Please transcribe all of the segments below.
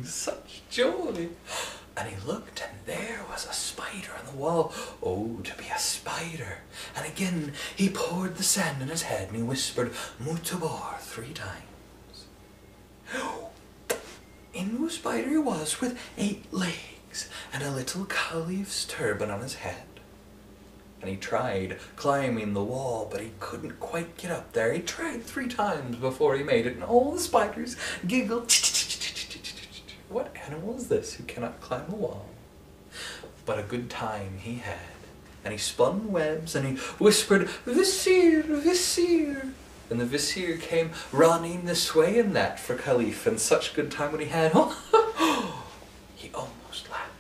such joy. And he looked, and there was a spider on the wall. Oh, to be a spider. And again he poured the sand in his head, and he whispered, Mutabor 3 times. Into a spider he was, with 8 legs, and a little Caliph's turban on his head. And he tried climbing the wall, but he couldn't quite get up there. He tried 3 times before he made it, and all the spiders giggled. What animal is this who cannot climb a wall? But a good time he had, and he spun webs, and he whispered, Vizier, Vizier. And the Vizier came running this way and that for Caliph, and such good time when he had. He almost laughed,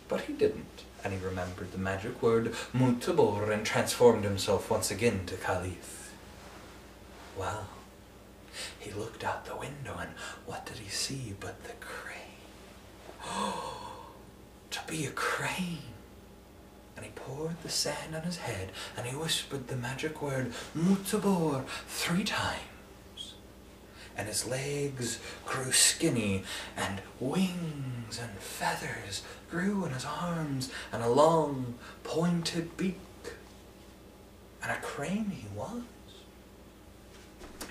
but he didn't. And he remembered the magic word Mutabor and transformed himself once again to Caliph. Well, he looked out the window, and what did he see but the crane? To be a crane! And he poured the sand on his head, and he whispered the magic word Mutabor 3 times. And his legs grew skinny, and wings and feathers grew in his arms, and a long pointed beak. And a crane he was.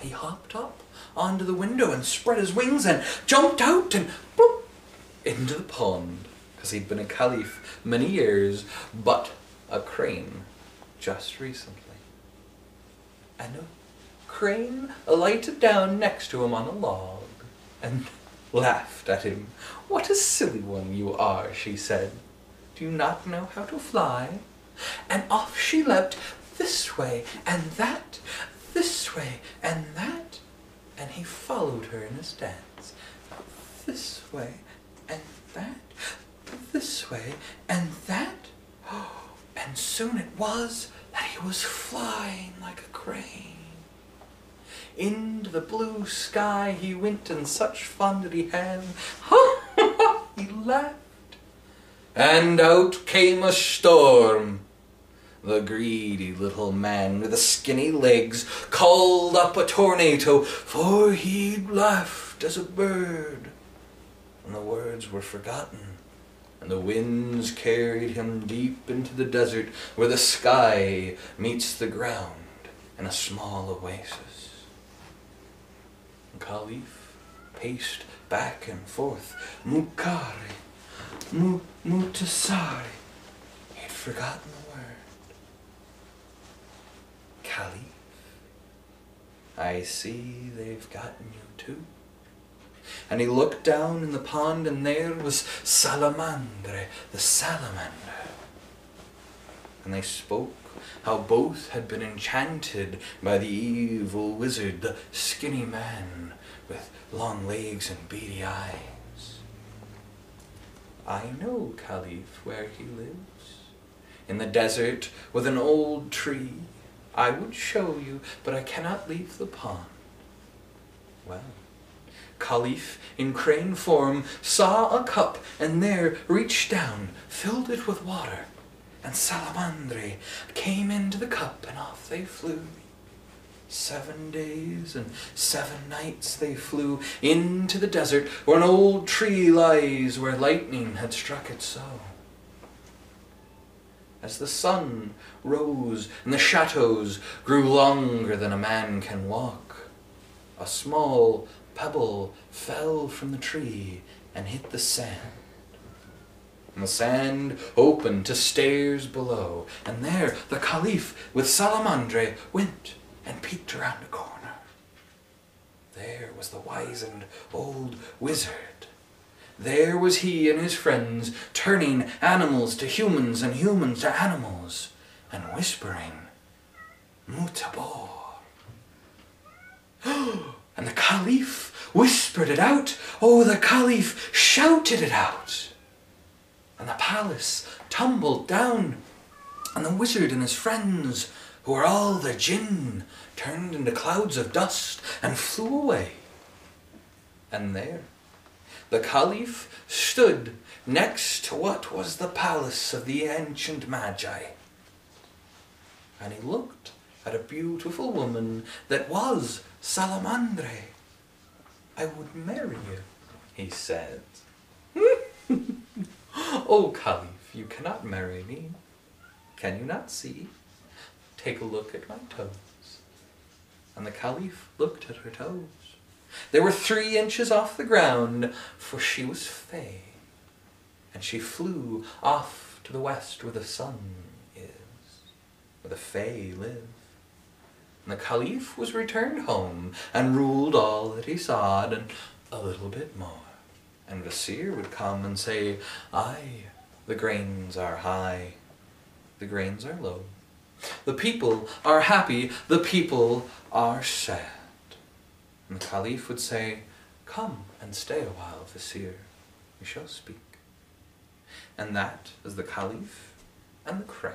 He hopped up onto the window and spread his wings and jumped out and bloop, into the pond, because he'd been a Caliph many years, but a crane just recently. And a crane alighted down next to him on a log and laughed at him. What a silly one you are, she said. Do you not know how to fly? And off she leapt, this way and that, this way and that, and he followed her in his dance. This way and that, this way and that, and soon it was that he was flying like a crane. Into the blue sky he went, and such fun did he have. He laughed. And out came a storm. The greedy little man with the skinny legs called up a tornado, for he'd laughed as a bird. And the words were forgotten, and the winds carried him deep into the desert, where the sky meets the ground in a small oasis. And Caliph paced back and forth, Mukari, Mutasari. He'd forgotten the word. Caliph, I see they've gotten you too. And he looked down in the pond, and there was Salamandre, the salamander. And they spoke how both had been enchanted by the evil wizard, the skinny man with long legs and beady eyes. I know, Caliph, where he lives. In the desert with an old tree. I would show you, but I cannot leave the pond. Well, Caliph, in crane form, saw a cup, and there reached down, filled it with water, and Salamandre came into the cup, and off they flew. 7 days and 7 nights they flew into the desert, where an old tree lies, where lightning had struck it so. As the sun rose and the shadows grew longer than a man can walk, a small pebble fell from the tree and hit the sand. And the sand opened to stairs below, and there the Caliph with Salamandre went and peeked around a corner. There was the wizened old wizard. There was he and his friends, turning animals to humans and humans to animals, and whispering, Mutabor. And the Caliph whispered it out. Oh, the Caliph shouted it out. And the palace tumbled down, and the wizard and his friends, who were all the jinn, turned into clouds of dust and flew away. And there the Caliph stood next to what was the palace of the ancient Magi. And he looked at a beautiful woman that was Salamandre. I would marry you, he said. O Caliph, you cannot marry me. Can you not see? Take a look at my toes. And the Caliph looked at her toes. They were 3 inches off the ground, for she was fey, and she flew off to the west where the sun is, where the fey live. And the Caliph was returned home, and ruled all that he sawed, and a little bit more. And Vizier would come and say, aye, the grains are high, the grains are low. The people are happy, the people are sad. And the Caliph would say, come and stay a while, Vizier, we shall speak. And that is the Caliph and the crane.